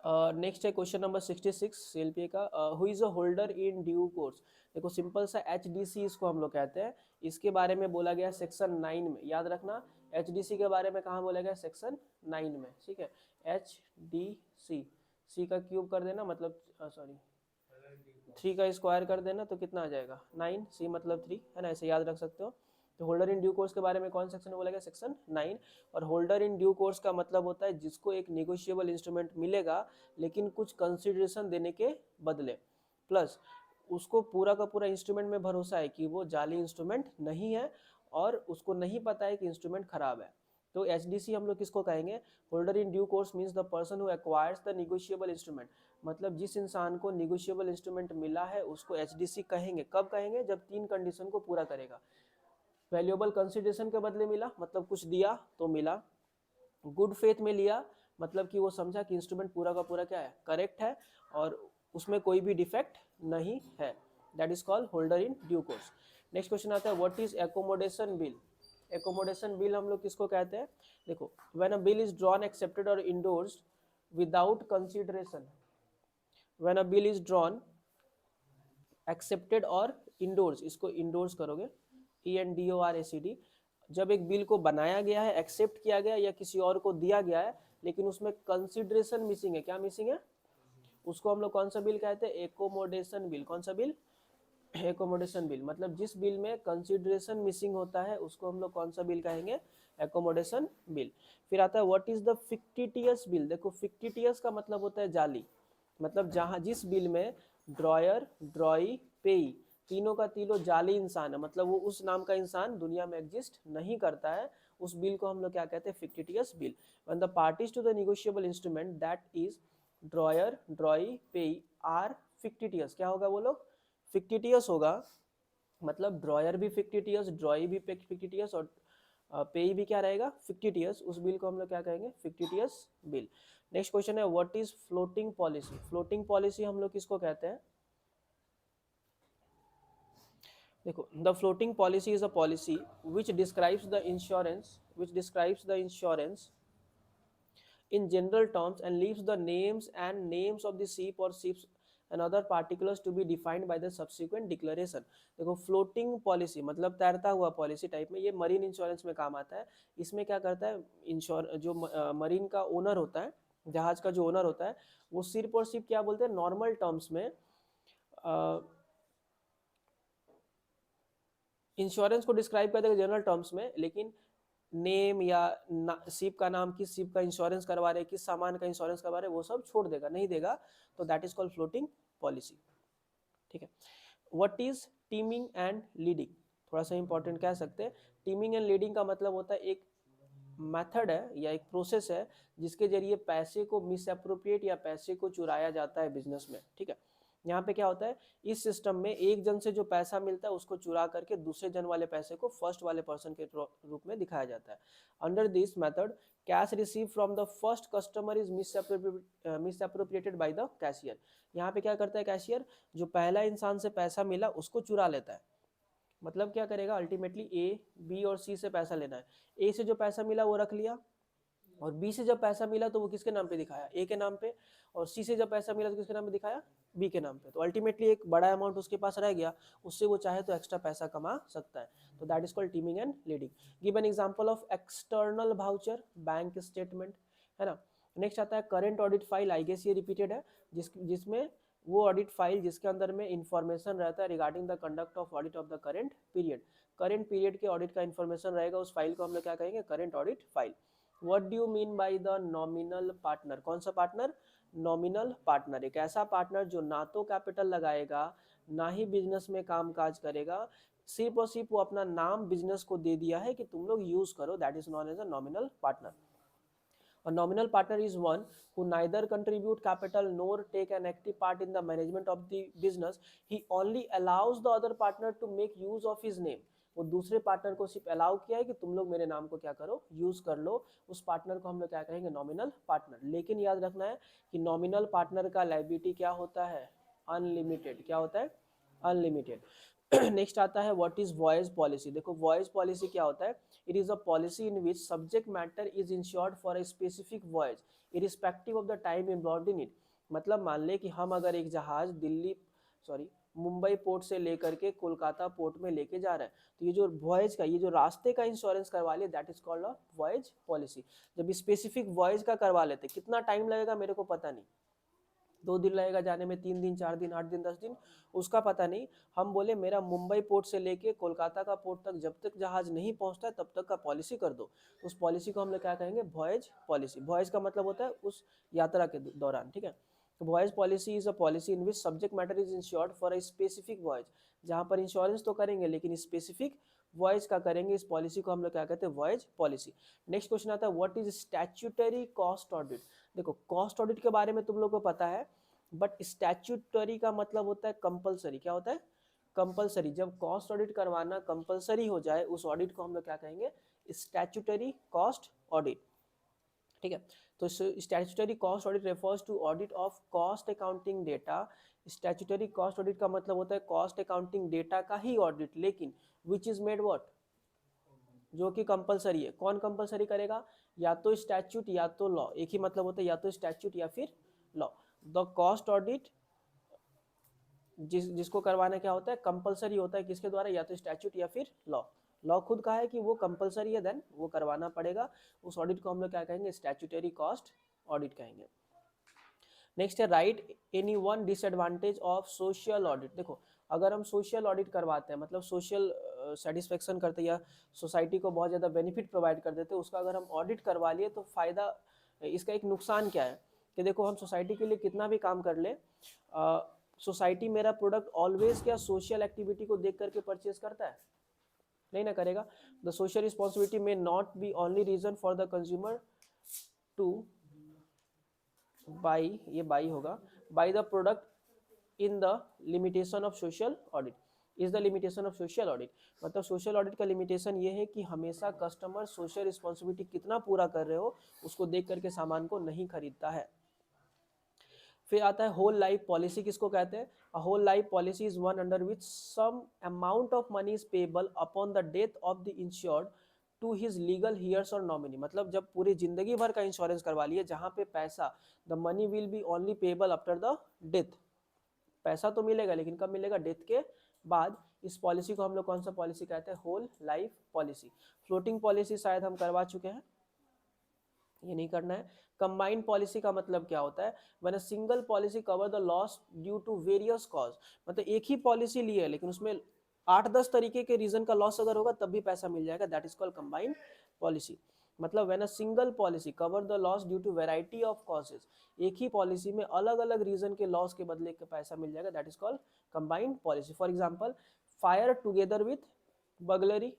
Next है question number 66 सीएलपीए का, who is a holder in due course. देखो simple सा एचडीसी इसको हम लोग कहते हैं, इसके बारे में बोला गया सेक्शन 9 में, याद रखना एचडीसी के बारे में कहाँ बोला गया, सेक्शन 9 में, ठीक है। एच डी सी, सी का क्यूब कर देना मतलब सॉरी 3 का स्क्वायर कर देना तो कितना आ जाएगा 9, सी मतलब 3 है ना, ऐसे याद रख सकते हो। तो होल्डर इन ड्यू कोर्स के बारे में कौन सेक्शन में बोला गया, सेक्शन 9। और होल्डर इन ड्यू कोर्स का मतलब होता है जिसको एक निगोशिएबल इंस्ट्रूमेंट मिलेगा लेकिन कुछ कंसिडरेशन देने के बदले, प्लस उसको पूरा का पूरा इंस्ट्रूमेंट में भरोसा है कि वो जाली इंस्ट्रूमेंट नहीं है और उसको नहीं पता है कि इंस्ट्रूमेंट खराब है। तो एचडीसी हम लोग किसको कहेंगे, holder in due course means the person who acquires the negotiable instrument. मतलब जिस इंसान को निगोशिएबल इंस्ट्रूमेंट मिला है उसको एचडीसी कहेंगे। कब कहेंगे, जब 3 कंडीशन को पूरा करेगा। वैल्यूएबल कंसिडरेशन के बदले मिला, मतलब कुछ दिया तो मिला। गुड फेथ में लिया, मतलब कि वो समझा कि इंस्ट्रूमेंट पूरा का पूरा क्या है, करेक्ट है और उसमें कोई भी डिफेक्ट नहीं है। That is called holder in due course. Next question आता है, what is accommodation bill. Accommodation bill हम लोग किसको कहते हैं, देखो when a bill is drawn accepted और endorsed without consideration, when a bill is drawn accepted और इंडोर्स, इसको इंडोर्स करोगे ENDORACD, जब एक बिल को बनाया गया है, एक्सेप्ट किया गया या किसी और को दिया गया है लेकिन उसमें कंसिडरेशन मिसिंग है, क्या मिसिंग है, उसको हम लोग कौन सा बिल कहते हैं, एकोमोडेशन बिल। कौन सा बिल, एकोमोडेशन बिल। मतलब जिस बिल में कंसिडरेशन मिसिंग होता है उसको हम लोग कौन सा बिल कहेंगे, एकोमोडेशन बिल। फिर आता है what is the fictitious bill. देखो फिक्टिटियस का मतलब होता है जाली, मतलब जहां जिस बिल में ड्रॉयर ड्रॉई पेई तीनों का तीनों जाली इंसान है, मतलब वो उस नाम का इंसान दुनिया में एग्जिस्ट नहीं करता है, उस बिल को हम लोग क्या कहते हैं, fictitious bill. When the parties to the negotiable instrument that is drawer drawee payee are fictitious, क्या होगा वो लोग, फिक्टिटियस होगा। मतलब ड्रॉयर भी फिक्टिटियस, ड्रॉई भी फिक्टिटियस और पेई भी क्या रहेगा, फिक्टिटियस। उस बिल को हम लोग क्या कहेंगे, फिक्टिटियस बिल। नेक्स्ट क्वेश्चन है, what is floating policy. Floating policy हम लोग किसको कहते हैं, देखो the floating policy is a policy which describes the insurance in general terms and leaves the names of the ship or ships and other particulars to be defined by the subsequent declaration। देखो floating policy मतलब तैरता हुआ policy type में, ये marine insurance में काम आता है। इसमें क्या करता है, जो मरीन का ओनर होता है, जहाज का जो ओनर होता है, वो सिर्फ और सिर्फ क्या बोलते हैं, नॉर्मल टर्म्स में इंश्योरेंस को डिस्क्राइब कर देगा जनरल टर्म्स में, लेकिन नेम या शिप का नाम, किस शिप का इंश्योरेंस करवा रहे, किस सामान का इंश्योरेंस करवा रहे, वो सब छोड़ देगा, नहीं देगा। तो that is called floating policy, ठीक है। What is teeming and leading, थोड़ा सा इंपॉर्टेंट कह सकते हैं। टीमिंग एंड लीडिंग का मतलब होता है एक मेथड है या एक प्रोसेस है जिसके जरिए पैसे को मिसअप्रोप्रिएट या पैसे को चुराया जाता है बिजनेस में, ठीक है। यहाँ पे क्या होता है, इस सिस्टम में एक जन से जो पैसा मिलता है उसको चुरा करके दूसरे जन वाले पैसे को फर्स्ट वाले पर्सन के रूप में दिखाया जाता है। Under this method cash receive from the first customer is misappropriated by the cashier. यहाँ पे क्या करता है कैशियर, जो पहला इंसान से पैसा मिला उसको चुरा लेता है। मतलब क्या करेगा, अल्टीमेटली ए बी और सी से पैसा लेना है, ए से जो पैसा मिला वो रख लिया और बी से जब पैसा मिला तो वो किसके नाम पे दिखाया, ए के नाम पे, और सी से जब पैसा मिला तो किसके नाम पे दिखाया, बी के नाम पे। तो अल्टीमेटली एक बड़ा अमाउंट उसके पास रह गया, उससे वो चाहे तो एक्स्ट्रा पैसा कमा सकता है। तो that is called teeming and leading. Give an example of external voucher, bank statement, है ना। नेक्स्ट आता है current audit file, I guess ये रिपीटेड है, जिसमें वो ऑडिट फाइल जिसके अंदर में इंफॉर्मेशन रहता है regarding the conduct of audit of the current period. Current period के ऑडिट का इंफॉर्मेशन रहेगा, उस फाइल को हम लोग क्या कहेंगे, current audit file. What do you mean by the nominal partner, कौन सा पार्टनर, नॉमिनल पार्टनर, एक ऐसा पार्टनर जो ना तो कैपिटल लगाएगा ना ही बिजनेस में काम काज करेगा, सिर्फ और सिर्फ वो अपना नाम बिजनेस को दे दिया है कि तुम लोग यूज करो, that is known as a nominal partner. A nominal partner is one who neither contribute capital nor take an active part in the management of the business. He only allows the other partner to make use of his name. वो दूसरे partner को सिर्फ allow किया है कि तुम लोग मेरे नाम को क्या करो, यूज कर लो। उस पार्टनर को हम लोग क्या कहेंगे, नॉमिनल पार्टनर। लेकिन याद रखना है कि नॉमिनल पार्टनर का लायबिलिटी क्या होता है, अनलिमिटेड। क्या होता है, अनलिमिटेड। नेक्स्ट आता है व्हाट इज वॉयज पॉलिसी। देखो वॉयज पॉलिसी क्या होता है, it is a policy in which subject matter is insured for a specific voyage irrespective of the time involved in it. मतलब मान ले कि हम अगर एक जहाज दिल्ली सॉरी मुंबई पोर्ट से लेकर के कोलकाता पोर्ट में लेके जा रहे हैं, तो ये जो वॉयज का, ये जो रास्ते का इंश्योरेंस करवा ले, that is called a voyage policy. जब स्पेसिफिक वॉयज का करवा लेते, कितना टाइम लगेगा मेरे को पता नहीं, 2 दिन लगेगा जाने में, 3 दिन, 4 दिन, 8 दिन, 10 दिन, उसका पता नहीं। हम बोले मेरा मुंबई पोर्ट से लेके कोलकाता का पोर्ट तक जब तक जहाज नहीं पहुंचता है तब तक का पॉलिसी कर दो, उस पॉलिसी को हम लोग क्या कहेंगे, वॉयज पॉलिसी। वॉयज का मतलब होता है उस यात्रा के दौरान, ठीक है। तो voyage policy is a policy in which subject matter is insured for a specific voyage, जहाँ पर इंश्योरेंस तो करेंगे लेकिन स्पेसिफिक वॉयज का करेंगे, इस पॉलिसी को हम लोग क्या कहते हैं, वॉयज पॉलिसी। नेक्स्ट क्वेश्चन आता है what is statutory cost audit. देखो कॉस्ट ऑडिट के बारे में तुम लोग को पता है, बट स्टैट्यूटरी का मतलब होता है कंपलसरी। क्या होता है, कंपलसरी। जब कॉस्ट ऑडिट करवाना कंपलसरी हो जाए, उस ऑडिट को हम लोग क्या कहेंगे, स्टैट्यूटरी कॉस्ट ऑडिट, ठीक है। तो statutory cost audit refers to audit of cost accounting data. Statutory cost audit का मतलब होता है कॉस्ट अकाउंटिंग डेटा का ही ऑडिट, लेकिन विच इज मेड व्हाट, जो कि कंपलसरी है। कौन कंपलसरी करेगा, या तो स्टैट्यूट या तो लॉ, एक ही मतलब होता है, या तो स्टैट्यूट या फिर लॉ। द कॉस्ट ऑडिट जिसको करवाना क्या होता है, कंपलसरी होता है, किसके द्वारा, या तो स्टैट्यूट या फिर लॉ। लॉ खुद कहा है कि वो कंपलसरी है, देन वो करवाना पड़ेगा, उस ऑडिट को हम लोग क्या कहेंगे, स्टैट्यूटरी कॉस्ट ऑडिट कहेंगे। नेक्स्ट है right any one disadvantage of social audit. देखो अगर हम सोशल ऑडिट करवाते हैं, मतलब सोशल सेटिस्फेक्शन करते हैं या सोसाइटी को बहुत ज़्यादा बेनिफिट प्रोवाइड कर देते हैं, उसका अगर हम ऑडिट करवा लिए तो फ़ायदा, इसका एक नुकसान क्या है कि देखो हम सोसाइटी के लिए कितना भी काम कर ले, सोसाइटी मेरा प्रोडक्ट ऑलवेज क्या सोशल एक्टिविटी को देख करके परचेज करता है, नहीं ना करेगा। द सोशल रिस्पॉन्सिबिलिटी में not be only reason for the consumer to buy, ये बाई होगा, buy the product in the limitation of social audit, is the limitation of social audit. मतलब सोशल ऑडिट का लिमिटेशन ये है कि हमेशा customer social responsibility कितना पूरा कर रहे हो उसको देख करके सामान को नहीं खरीदता है। फिर आता है होल लाइफ पॉलिसी, किसको कहते हैं, a whole life policy is one under which some amount of money is payable upon the death of the insured to his legal heirs और नॉमिनी। मतलब जब पूरी जिंदगी भर का इंश्योरेंस करवा लिए, जहाँ पे पैसा, the money will be only payable after the death, पैसा तो मिलेगा लेकिन कब मिलेगा, डेथ के बाद। इस पॉलिसी को हम लोग कौन सा पॉलिसी कहते हैं, whole life policy. Floating policy शायद हम करवा चुके हैं, ये नहीं करना है। कंबाइंड पॉलिसी का मतलब क्या होता है, when a single policy cover the loss due to various cause. मतलब एक ही पॉलिसी ली है लेकिन उसमें 8-10 तरीके के रीजन का लॉस अगर होगा तब भी पैसा मिल जाएगा, that is called combined policy. मतलब when a single policy cover the loss due to variety of causes, एक ही पॉलिसी में अलग अलग रीजन के लॉस के बदले का पैसा मिल जाएगा, that is called combined policy. For example fire together with burglary,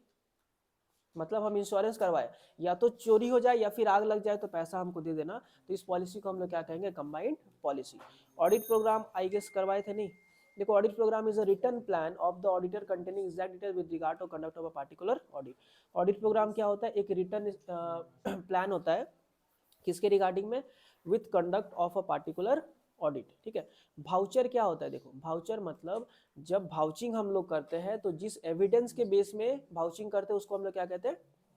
मतलब हम इंश्योरेंस करवाए, या तो चोरी हो जाए या फिर आग लग जाए तो पैसा हमको दे देना, तो इस पॉलिसी को हम लोग क्या कहेंगे, combined policy. Audit program I guess करवाए थे नहीं। देखो audit program is a written plan of the auditor containing exact detail with regard to conduct of a particular audit. Audit program क्या होता है, एक रिटन प्लान होता है, किसके रिगार्डिंग में, with conduct of a particular audit, ठीक है। भाउचर क्या होता है, देखो भाउचर मतलब जब भाउचिंग हम लोग करते हैं तो जिस एविडेंस के बेस में भाउचिंग करते हैं उसको हम लोग क्या कहते हैं,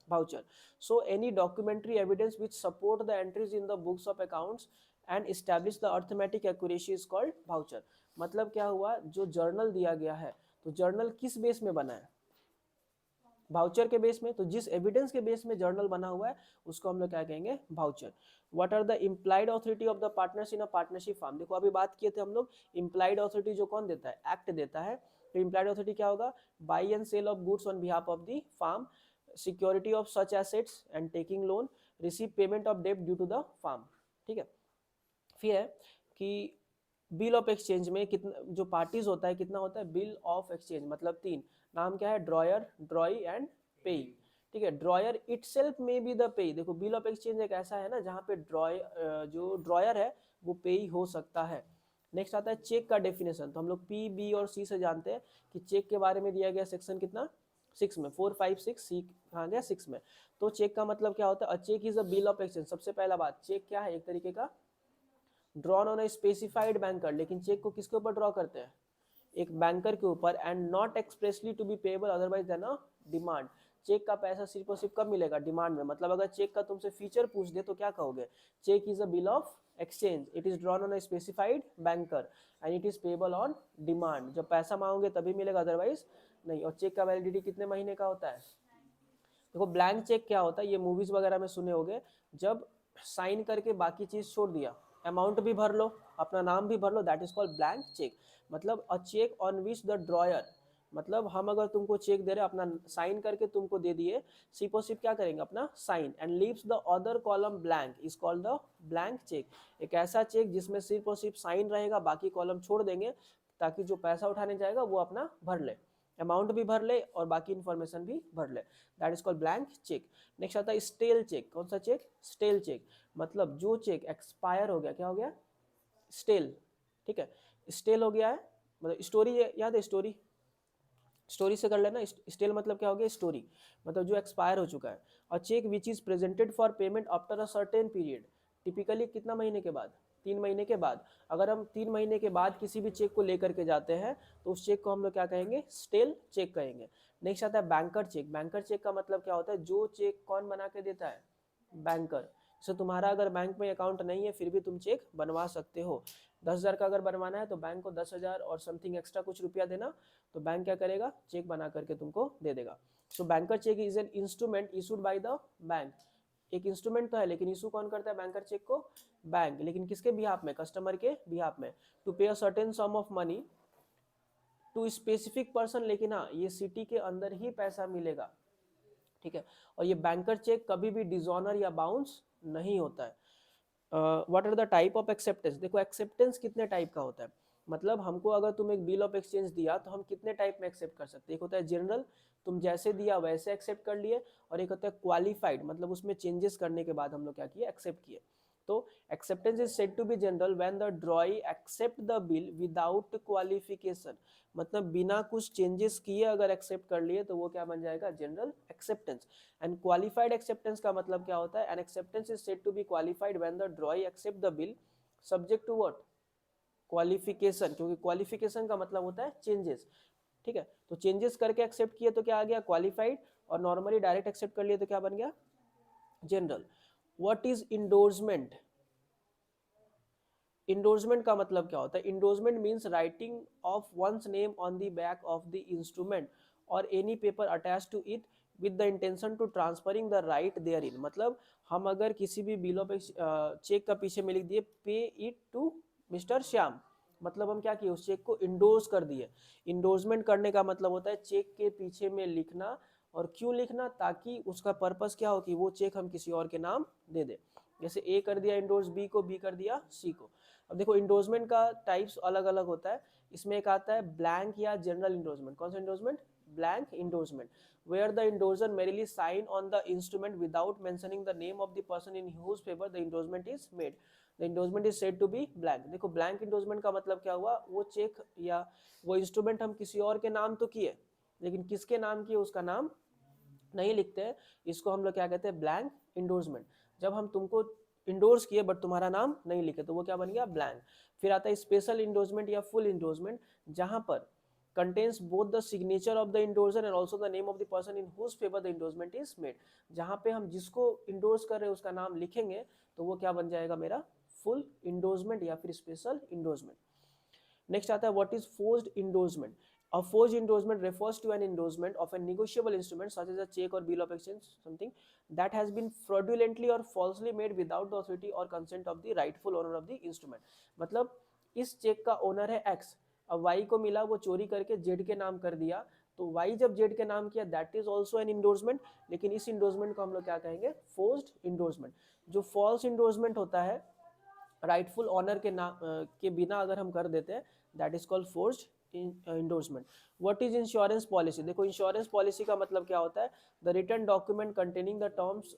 voucher. So any documentary evidence which support the entries in the books of accounts and establish the arithmetic accuracy is called voucher. मतलब क्या हुआ, जो जर्नल दिया गया है तो जर्नल किस बेस में बना है, भाउचर के बेस में। तो जिस एविडेंस के बेस में जर्नल बना हुआ है उसको हम लोग क्या कहेंगे, voucher. What are the implied authority of the partners in a partnership firm. देखो अभी बात किए थे हम लोग, इम्प्लाइड अथॉरिटी जो कौन देता है, एक्ट देता है। तो इम्प्लाइड अथॉरिटी क्या होगा, buy and sale of goods on behalf of the firm, security of such assets and taking loan, receive payment of डेब्ट ड्यू टू द फार्म, ठीक है। फिर है कि बिल ऑफ एक्सचेंज में कितना जो पार्टीज होता है, कितना होता है, बिल ऑफ एक्सचेंज मतलब 3, नाम क्या है, ड्रॉयर, ड्रॉई एंड पेई, ठीक है। ड्रॉयर इटसेल्फ में बी द पेई। देखो बिल ऑफ एक्सचेंज एक ऐसा है ना जहाँ पे जो ड्रॉयर है वो पेई हो सकता है। नेक्स्ट आता है चेक का डेफिनेशन। तो हम लोग पी, बी और सी से जानते हैं कि चेक के बारे में दिया गया सेक्शन कितना, 6 में, 4, 5, 6, सी कहा गया 6 में। तो चेक का मतलब क्या होता है, a cheque is a bill of exchange. सबसे पहला बात, चेक क्या है, एक तरीके का drawn on a specified banker, लेकिन चेक को किसके ऊपर ड्रॉ करते हैं, एक बैंकर के ऊपर and not expressly to be payable otherwise than a demand. Cheque का पैसा सिर्फ और सिर्फ कब मिलेगा? डिमांड में। मतलब अगर चेक का तुमसे फीचर पूछ दे तो क्या कहोगे? Cheque is a bill of exchange, it is drawn on a specified banker and it is payable on demand. जब पैसा मांगोगे तभी मिलेगा, अदरवाइज नहीं। और चेक का वैलिडिटी कितने महीने का होता है? देखो ब्लैंक चेक क्या होता है, ये मूवीज वगैरह में सुने होगे, जब साइन करके बाकी चीज छोड़ दिया, अमाउंट भी भर लो, अपना नाम भी भर लो, that is called blank cheque. मतलब a cheque on which the drawer, मतलब हम अगर तुमको चेक दे रहे अपना साइन करके तुमको दे दिए, सिर्फ और सिर्फ क्या करेंगे? अपना sign, and leaves the other column blank is called the blank cheque. एक ऐसा चेक जिसमें सिर्फ और सिर्फ साइन रहेगा, बाकी कॉलम छोड़ देंगे ताकि जो पैसा उठाने जाएगा वो अपना भर ले, अमाउंट भी भर ले और बाकी इन्फॉर्मेशन भी भर ले, that is called blank check. Next आता है स्टेल चेक। कौन सा चेक? Stele check. मतलब जो चेक एक्सपायर हो गया, क्या हो गया? स्टेल। ठीक है, स्टेल हो गया है, मतलब स्टोरी याद है? स्टोरी, स्टोरी से कर लेना। स्टेल मतलब क्या हो गया? स्टोरी, मतलब जो एक्सपायर हो चुका है। और cheque which is presented for payment after a certain period, typically कितना महीने के बाद? 3 महीने के बाद। अगर हम 3 महीने के बाद किसी भी चेक को लेकर के जाते हैं तो उस चेक को हम लोग क्या कहेंगे? स्टेल चेक कहेंगे। नेक्स्ट आता है बैंकर चेक। बैंकर चेक का मतलब क्या होता है? जो चेक कौन बना के देता है? बैंकर। जैसे तुम्हारा अगर बैंक में अकाउंट नहीं है फिर भी तुम चेक बनवा सकते हो। 10,000 का अगर बनवाना है तो बैंक को 10,000 और समथिंग एक्स्ट्रा कुछ रुपया देना, तो बैंक क्या करेगा? चेक बना करके तुमको दे देगा। So banker cheque is an instrument issued by the bank. एक इंस्ट्रूमेंट तो है, लेकिन इशू कौन करता है बैंकर चेक को? बैंक। लेकिन किसके बिहाफ में? कस्टमर के बिहाफ में, to pay a certain sum of money to specific person. लेकिन हाँ, ये सिटी के अंदर ही पैसा मिलेगा, ठीक है। और ये बैंकर चेक कभी भी डिसऑनर या बाउंस नहीं होता है। What are the type of acceptance? देखो एक्सेप्टेंस कितने टाइप का होता है, मतलब हमको अगर तुम एक बिल ऑफ एक्सचेंज दिया तो हम कितने टाइप में एक्सेप्ट कर सकते हैं? एक होता है जनरल, तुम जैसे दिया वैसे एक्सेप्ट कर लिए, और एक होता है क्वालिफाइड, मतलब उसमें चेंजेस करने के बाद हम लोग क्या किए? एक्सेप्ट किए। तो acceptance is said to be general when the drawee accept the bill without qualification, मतलब बिना कुछ चेंजेस किए अगर एक्सेप्ट कर लिए तो वो क्या बन जाएगा? General acceptance. And qualified acceptance का मतलब क्या होता है? An acceptance is said to be qualified when the drawee accept the bill subject to what? Qualification, क्योंकि क्वालिफिकेशन का मतलब होता है चेंजेस, ठीक है। तो चेंजेस करके एक्सेप्ट किए तो क्या आ गया? क्वालिफाइड। और नॉर्मली डायरेक्ट एक्सेप्ट कर लिए तो क्या बन गया? General. What is endorsement? Endorsement का मतलब क्या होता है? Endorsement means writing of one's name on the back of the instrument और any paper attach to it with the intention to transferring the right therein. मतलब हम अगर किसी भी बिल ऑफ चेक का पीछे में लिख दिए पे इट टू मिस्टर श्याम, मतलब हम क्या किए? उस चेक को इंडोर्स कर दिए। इंडोर्समेंट करने का मतलब होता है चेक के पीछे में लिखना। और क्यों लिखना? ताकि उसका पर्पस क्या हो कि वो चेक हम किसी और के नाम दे दे। जैसे ए कर दिया इंडोर्स बी को, बी कर दिया सी को। अब देखो इंडोर्समेंट का टाइप्स अलग अलग होता है। इसमें एक आता है ब्लैंक या जनरल इंडोर्समेंट। कौन सा endorsement? Blank endorsement, where the endorser merely sign on the instrument without mentioning the name of the person in whose favor the endorsement is made. The endorsement is said to be blank. देखो blank endorsement का मतलब क्या हुआ? वो check या वो instrument हम किसी और के नाम तो किए, लेकिन किसके नाम किए उसका नाम नहीं लिखते हैं। इसको हम लोग क्या कहते हैं? Blank endorsement. जब हम तुमको इंडोर्स किए बट तुम्हारा नाम नहीं लिखे तो वो क्या बन गया? ब्लैंक। फिर आता है स्पेशल इंडोर्समेंट या फुल इंडोर्समेंट, जहां पर contains both the signature of the endorser and also the name of the person in whose favor the endorsement is made। जहां पे हम जिसको इंडोर्स कर रहे हैं उसका नाम लिखेंगे तो वो क्या बन जाएगा मेरा? फुल इंडोर्समेंट या फिर स्पेशल इंडोर्समेंट। नेक्स्ट आता है what is forced endorsement? A forged endorsement refers to an endorsement of a negotiable instrument such as a check or bill of exchange, something that has been fraudulently or falsely made without the authority or consent of the rightful owner of the instrument। मतलब इस check का owner है x, अब Y को मिला, वो चोरी करके जेड के नाम कर दिया, तो वाई जब जेड के नाम किया that is also an endorsement. लेकिन इस इंडोर्समेंट को हम लोग क्या कहेंगे? Forced endorsement. जो फॉल्स इंडोर्समेंट होता है राइटफुल ऑनर के नाम के बिना अगर हम कर देते हैं that is called forced endorsement. What is insurance policy? देखो इंश्योरेंस पॉलिसी का मतलब क्या होता है? The written document containing the terms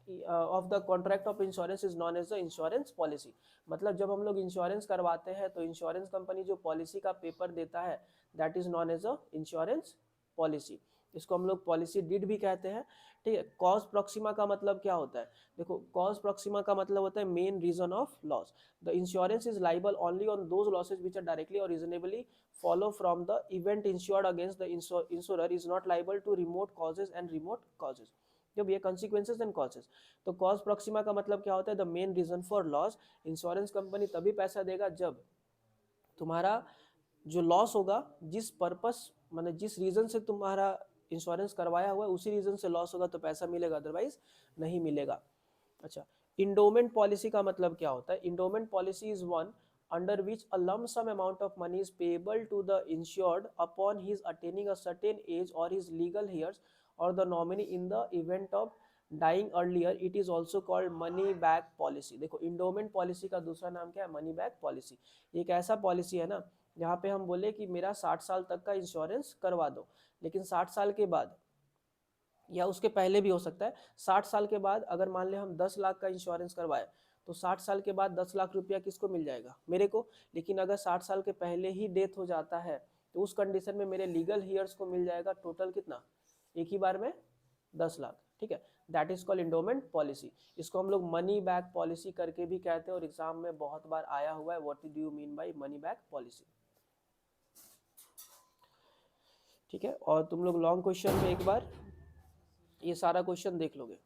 of the contract of insurance is known as the insurance policy. मतलब जब हम लोग इंश्योरेंस करवाते हैं तो इंश्योरेंस कंपनी जो पॉलिसी का पेपर देता है that is known as a insurance policy. इसको हम लोग पॉलिसी डिड भी कहते हैं, ठीक है। कॉज प्रॉक्सिमा का मतलब क्या होता है, देखो कॉज प्रॉक्सिमा का मतलब होता है main reason of loss. The insurance is liable only on those losses which are directly और reasonably follow from the event insured against the insurer is not liable to remote causes and remote causes। जब ये consequences and causes, तो cause proxima का मतलब क्या होता है, the main reason for loss। Insurance company तभी पैसा देगा जब तुम्हारा जो लॉस होगा, जिस पर्पस मतलब जिस रीजन से तुम्हारा इंश्योरेंस करवाया हुआ है उसी रीजन से लॉस होगा तो पैसा मिलेगा, अदरवाइज नहीं मिलेगा। अच्छा, इंडोमेंट पॉलिसी का मतलब क्या होता है, endowment policy is one under which a lump sum amount of money is payable to the insured upon his attaining a certain age or his legal heirs or the nominee in the event of dying earlier। it is also called money back policy। देखो endowment policy का दूसरा नाम क्या है, money back policy. एक ऐसा policy है ना जहाँ पे हम बोले कि मेरा 60 साल तक का इंश्योरेंस करवा दो, लेकिन 60 साल के बाद या उसके पहले भी हो सकता है, 60 साल के बाद अगर मान ले हम 10 लाख का इंश्योरेंस करवाए तो 60 साल के बाद 10 लाख रुपया किसको मिल जाएगा, मेरे को। लेकिन अगर 60 साल के पहले ही डेथ हो जाता है तो उस कंडीशन में मेरे लीगल हियर्स को मिल जाएगा टोटल कितना, एक ही बार में 10 लाख, ठीक है। That is called endowment policy. इसको हम लोग मनी बैक पॉलिसी करके भी कहते हैं और एग्जाम में बहुत बार आया हुआ है, what do you mean by money back policy, ठीक है। और तुम लोग लॉन्ग क्वेश्चन में एक बार ये सारा क्वेश्चन देख लोगे।